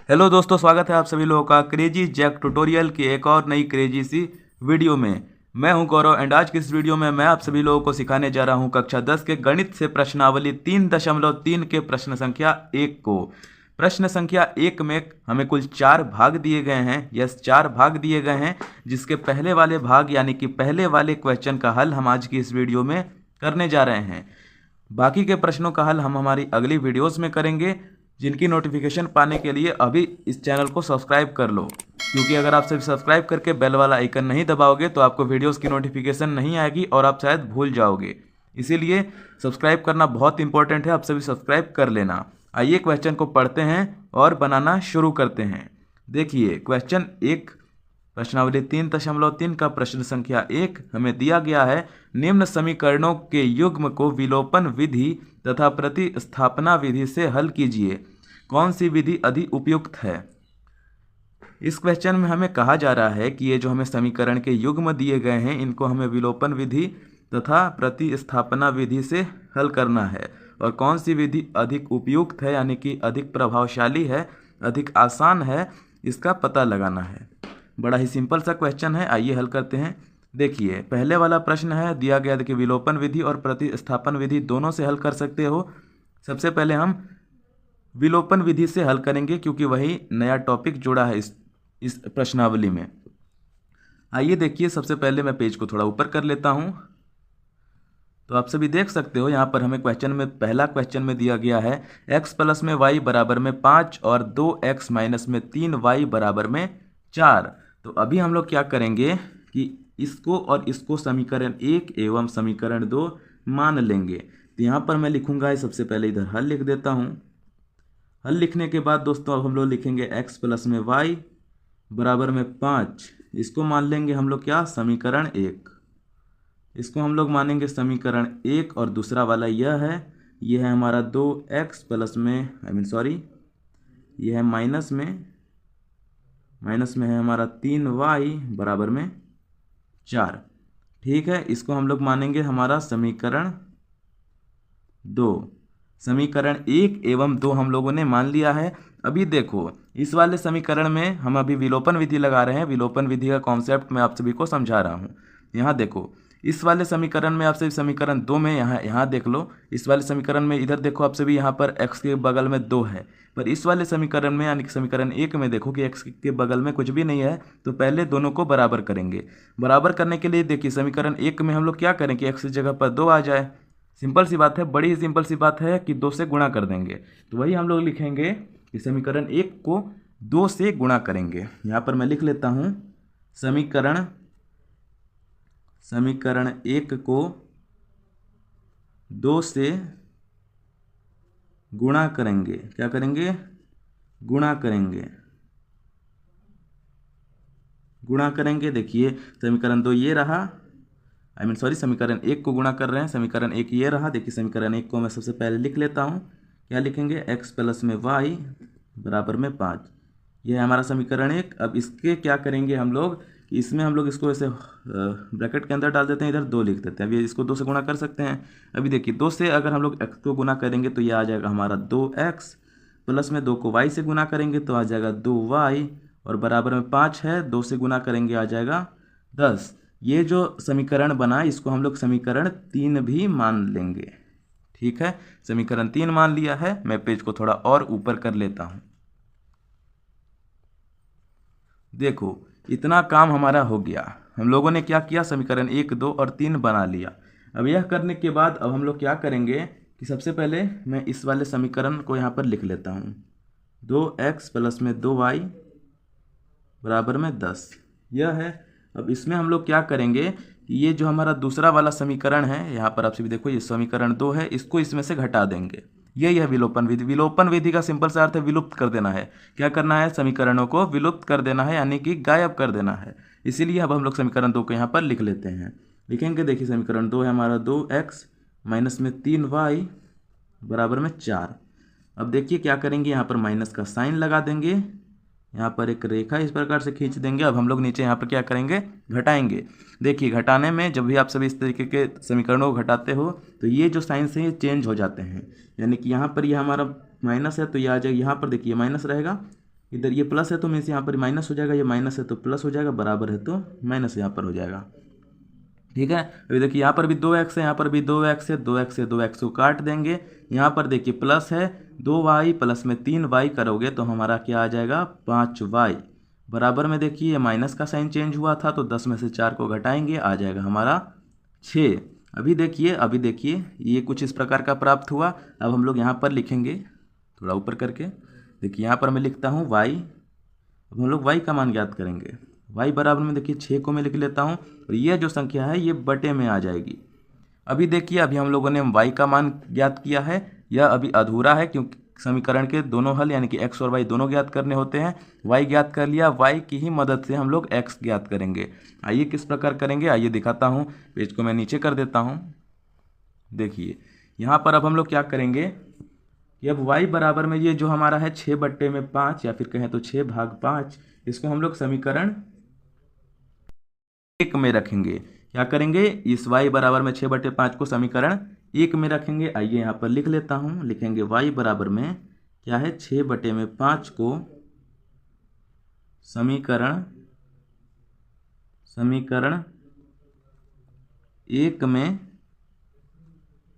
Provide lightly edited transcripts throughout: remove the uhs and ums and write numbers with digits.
Hello दोस्तों, स्वागत है आप सभी लोगों का क्रेजी जैक ट्यूटोरियल की एक और नई क्रेजी सी वीडियो में। मैं हूं गौरव एंड आज की इस वीडियो में मैं आप सभी लोगों को सिखाने जा रहा हूं कक्षा 10 के गणित से प्रश्नावली 3.3 के प्रश्न संख्या 1 को। प्रश्न संख्या 1 में हमें कुल 4 भाग दिए गए हैं। यस, 4 भाग दिए गए हैं, जिसके पहले वाले भाग यानी कि पहले वाले क्वेश्चन का हल हम आज की इस वीडियो में करने जा रहे हैं। बाकी के प्रश्नों का हल हम हमारी अगली वीडियोस में करेंगे, जिनकी नोटिफिकेशन पाने के लिए अभी इस चैनल को सब्सक्राइब कर लो, क्योंकि अगर आप सभी सब्सक्राइब करके बेल वाला आइकन नहीं दबाओगे तो आपको वीडियोस की नोटिफिकेशन नहीं आएगी और आप शायद भूल जाओगे। इसीलिए सब्सक्राइब करना बहुत इंपॉर्टेंट है, आप सभी सब्सक्राइब कर लेना। आइए क्वेश्चन को पढ़ते हैं और बनाना शुरू करते हैं। देखिए क्वेश्चन 1 प्रश्नावली 3.3 का प्रश्न संख्या 1 हमें दिया गया है, निम्न समीकरणों के युग्म को विलोपन विधि तथा प्रतिस्थापना विधि से हल कीजिए। कौन सी विधि अधिक उपयुक्त है? इस क्वेश्चन में हमें कहा जा रहा है कि ये जो हमें समीकरण के युग्म दिए गए हैं, इनको हमें विलोपन विधि तथा प्रतिस्थापना विधि से हल करना है। और कौन सी विधि अधिक उपयुक्त है यानी कि अधिक प्रभावशाली है, अधिक आसान है, इसका पता लगाना है। बड़ा ही सिंपल सा क्वेश्चन है, आइए हल करते हैं। देखिए पहले वाला प्रश्न है दिया गया कि विलोपन विधि और प्रतिस्थापन विधि दोनों से हल कर सकते हो। सबसे पहले हम विलोपन विधि से हल करेंगे, क्योंकि वही नया टॉपिक जुड़ा है इस प्रश्नावली में। आइए देखिए, सबसे पहले मैं पेज को थोड़ा ऊपर कर लेता हूं, तो आप सभी देख सकते हो यहाँ पर हमें क्वेश्चन में पहला क्वेश्चन में दिया गया है x प्लस में y बराबर में 5 और 2x माइनस में 3y बराबर में 4। तो अभी हम लोग क्या करेंगे कि इसको और इसको समीकरण 1 एवं समीकरण 2 मान लेंगे। तो यहाँ पर मैं लिखूंगा, सबसे पहले इधर हल लिख देता हूँ। हल लिखने के बाद दोस्तों अब हम लोग लिखेंगे x प्लस में y बराबर में 5, इसको मान लेंगे हम लोग क्या, समीकरण 1। इसको हम लोग मानेंगे समीकरण 1 और दूसरा वाला यह है हमारा 2x प्लस में यह है माइनस में है हमारा 3y बराबर में 4। ठीक है, इसको हम लोग मानेंगे हमारा समीकरण 2। समीकरण 1 एवं 2 हम लोगों ने मान लिया है। अभी देखो इस वाले समीकरण में हम अभी विलोपन विधि लगा रहे हैं। विलोपन विधि का कॉन्सेप्ट मैं आप सभी को समझा रहा हूँ। यहाँ देखो इस वाले समीकरण में आप सभी समीकरण 2 में यहाँ देख लो, इस वाले समीकरण में इधर देखो आप सभी, यहाँ पर x के बगल में 2 है, पर इस वाले समीकरण में यानी कि समीकरण 1 में देखो कि x के बगल में कुछ भी नहीं है। तो पहले दोनों को बराबर करेंगे। बराबर करने के लिए देखिए समीकरण 1 में हम लोग क्या करें कि x की जगह पर 2 आ जाए। सिंपल सी बात है, बड़ी ही सिंपल सी बात है कि 2 से गुणा कर देंगे। तो वही हम लोग लिखेंगे कि समीकरण 1 को 2 से गुणा करेंगे। यहाँ पर मैं लिख लेता हूँ समीकरण 1 को 2 से गुणा करेंगे। क्या करेंगे? गुणा करेंगे। देखिए समीकरण 2 ये रहा, समीकरण 1 को गुणा कर रहे हैं, समीकरण 1 ये रहा। देखिए समीकरण 1 को मैं सबसे पहले लिख लेता हूँ। क्या लिखेंगे? x प्लस में y बराबर में 5, यह है हमारा समीकरण 1। अब इसके क्या करेंगे हम लोग कि इसमें हम लोग इसको ऐसे ब्रैकेट के अंदर डाल देते हैं, इधर 2 लिख देते हैं। अभी इसको 2 से गुणा कर सकते हैं। अभी देखिए 2 से अगर हम लोग x को गुणा करेंगे तो यह आ जाएगा हमारा 2x, प्लस में 2 को y से गुणा करेंगे तो आ जाएगा 2y, और बराबर में 5 है, 2 से गुणा करेंगे आ जाएगा 10। ये जो समीकरण बना इसको हम लोग समीकरण 3 भी मान लेंगे। ठीक है, समीकरण 3 मान लिया है। मैं पेज को थोड़ा और ऊपर कर लेता हूं। देखो इतना काम हमारा हो गया। हम लोगों ने क्या किया, समीकरण 1, 2 और 3 बना लिया। अब यह करने के बाद अब हम लोग क्या करेंगे कि सबसे पहले मैं इस वाले समीकरण को यहाँ पर लिख लेता हूँ। 2x प्लस में 2y बराबर में 10, यह है। अब इसमें हम लोग क्या करेंगे कि ये जो हमारा दूसरा वाला समीकरण है, यहाँ पर आप सभी देखो ये समीकरण 2 है, इसको इसमें से घटा देंगे। यही है विलोपन विधि। विलोपन विधि का सिंपल सा अर्थ है विलुप्त कर देना है। क्या करना है? समीकरणों को विलुप्त कर देना है, यानी कि गायब कर देना है। इसीलिए अब हम लोग समीकरण 2 को यहाँ पर लिख लेते हैं। लिखेंगे, देखिए समीकरण 2 है हमारा 2x माइनस में 3y बराबर में 4। अब देखिए क्या करेंगे, यहाँ पर माइनस का साइन लगा देंगे, यहाँ पर एक रेखा इस प्रकार से खींच देंगे। अब हम लोग नीचे यहाँ पर क्या करेंगे, घटाएंगे। देखिए घटाने में जब भी आप सभी इस तरीके के समीकरणों को घटाते हो तो ये जो साइन से ये चेंज हो जाते हैं, यानी कि यहाँ पर ये हमारा माइनस है तो ये आ जाएगा, यहाँ पर देखिए माइनस रहेगा, इधर ये प्लस है तो मीन्स यहाँ पर माइनस हो जाएगा, ये माइनस है तो प्लस हो जाएगा, बराबर है तो माइनस यहाँ पर हो जाएगा। ठीक है, अभी देखिए यहाँ पर भी 2x है, यहाँ पर भी 2x है, 2x से 2x को काट देंगे। यहाँ पर देखिए प्लस है 2y प्लस में 3y करोगे तो हमारा क्या आ जाएगा 5y। बराबर में देखिए ये माइनस का साइन चेंज हुआ था तो 10 में से 4 को घटाएंगे, आ जाएगा हमारा 6। अभी देखिए ये कुछ इस प्रकार का प्राप्त हुआ। अब हम लोग यहाँ पर लिखेंगे थोड़ा ऊपर करके, देखिए यहाँ पर मैं लिखता हूँ y। अब हम लोग y का मान ज्ञात करेंगे। y बराबर में देखिए 6 को मैं लिख लेता हूँ और ये जो संख्या है ये बटे में आ जाएगी। अभी देखिए अभी हम लोगों ने y का मान ज्ञात किया है, यह अभी अधूरा है क्योंकि समीकरण के दोनों हल यानी कि x और y दोनों ज्ञात करने होते हैं। y ज्ञात कर लिया, y की ही मदद से हम लोग x ज्ञात करेंगे। आइए किस प्रकार करेंगे, आइए दिखाता हूँ। पेज को मैं नीचे कर देता हूँ। देखिए यहाँ पर अब हम लोग क्या करेंगे कि अब y बराबर में ये जो हमारा है 6/5 या फिर कहें तो 6/5, इसको हम लोग समीकरण 1 में रखेंगे। क्या करेंगे, इस y बराबर में 6/5 को समीकरण 1 में रखेंगे। आइए यहाँ पर लिख लेता हूँ, लिखेंगे y बराबर में क्या है 6/5 को समीकरण 1 में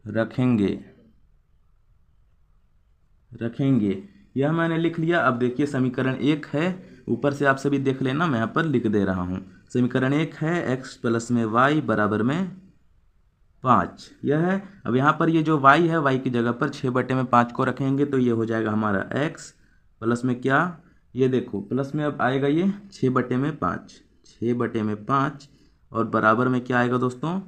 रखेंगे। यह मैंने लिख लिया। अब देखिए समीकरण 1 है, ऊपर से आप सभी देख लेना, मैं यहाँ पर लिख दे रहा हूँ। समीकरण 1 है x प्लस में y बराबर में 5, यह है। अब यहाँ पर ये जो y है, y की जगह पर 6/5 को रखेंगे तो ये हो जाएगा हमारा x प्लस में क्या, ये देखो प्लस में अब आएगा ये 6/5 और बराबर में क्या आएगा दोस्तों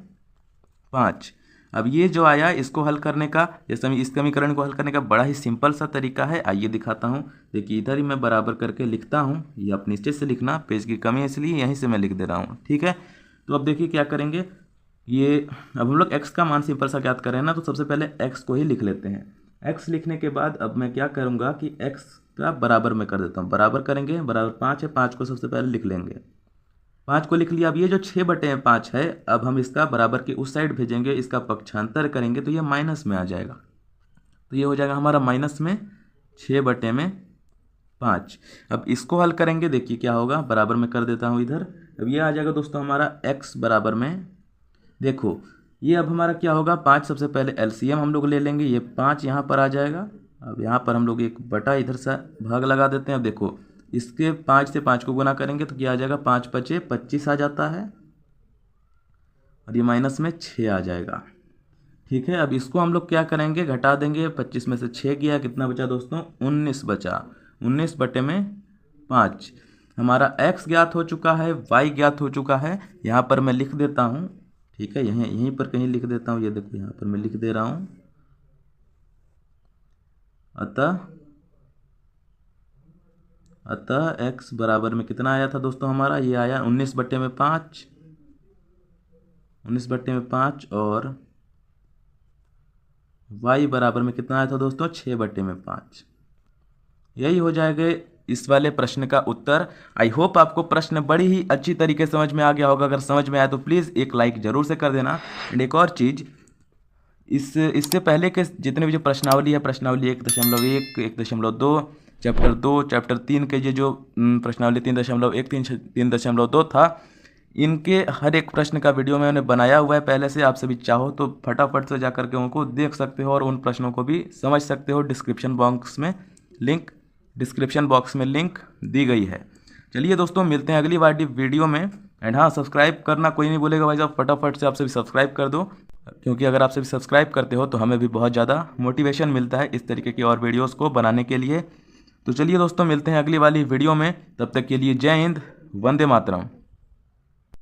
5। अब ये जो आया इसको हल करने का, इस समीकरण को हल करने का बड़ा ही सिंपल सा तरीका है। आइए दिखाता हूँ। देखिए इधर ही मैं बराबर करके लिखता हूँ, ये आप नीचे से लिखना, पेज की कमी है इसलिए यहीं से मैं लिख दे रहा हूँ। ठीक है, तो अब देखिए क्या करेंगे, ये अब हम लोग x का मान सिंपल सा ज्ञात करें ना, तो सबसे पहले x को ही लिख लेते हैं। x लिखने के बाद अब मैं क्या करूँगा कि x का बराबर में कर देता हूँ। बराबर करेंगे, बराबर 5 है, 5 को सबसे पहले लिख लेंगे। 5 को लिख लिया। अब ये जो 6/5 है, अब हम इसका बराबर के उस साइड भेजेंगे, इसका पक्षांतर करेंगे तो ये माइनस में आ जाएगा। तो ये हो जाएगा हमारा माइनस में 6/5। अब इसको हल करेंगे, देखिए क्या होगा, बराबर में कर देता हूँ इधर। अब ये आ जाएगा दोस्तों हमारा x बराबर में, देखो ये अब हमारा क्या होगा 5, सबसे पहले एलसीएम हम लोग ले लेंगे, ये 5 यहाँ पर आ जाएगा। अब यहाँ पर हम लोग एक बटा इधर से भाग लगा देते हैं। अब देखो इसके 5 से 5 को गुना करेंगे तो क्या आ जाएगा 5×5 = 25 आ जाता है और ये माइनस में 6 आ जाएगा। ठीक है, अब इसको हम लोग क्या करेंगे, घटा देंगे। 25 में से 6 गया, कितना बचा दोस्तों 19 बचा। 19/5 हमारा x ज्ञात हो चुका है, y ज्ञात हो चुका है। यहाँ पर मैं लिख देता हूँ। ठीक है, यहीं पर कहीं लिख देता हूँ, ये देखो यहाँ पर मैं लिख दे रहा हूँ। अतः x बराबर में कितना आया था दोस्तों हमारा, ये आया 19/5 और y बराबर में कितना आया था दोस्तों 6/5। यही हो जाएगा इस वाले प्रश्न का उत्तर। आई होप आपको प्रश्न बड़ी ही अच्छी तरीके से समझ में आ गया होगा। अगर समझ में आया तो प्लीज़ एक लाइक जरूर से कर देना। एंड एक और चीज़, इससे पहले के जितने भी जो प्रश्नावली है, प्रश्नावली 1.1, 1.2, चैप्टर 2, चैप्टर 3 के ये जो प्रश्नावली 3.1, 3.2 था, इनके हर एक प्रश्न का वीडियो मैंने बनाया हुआ है पहले से। आप सभी चाहो तो फटाफट से जाकर के उनको देख सकते हो और उन प्रश्नों को भी समझ सकते हो। डिस्क्रिप्शन बॉक्स में लिंक दी गई है। चलिए दोस्तों, मिलते हैं अगली वाली वीडियो में। एंड हाँ, सब्सक्राइब करना कोई नहीं बोलेगा भाई साहब, फटाफट से आप सभी सब्सक्राइब कर दो, क्योंकि अगर आप सभी सब्सक्राइब करते हो तो हमें भी बहुत ज़्यादा मोटिवेशन मिलता है इस तरीके की और वीडियोस को बनाने के लिए। तो चलिए दोस्तों, मिलते हैं अगली वाली वीडियो में। तब तक के लिए जय हिंद, वंदे मातरम।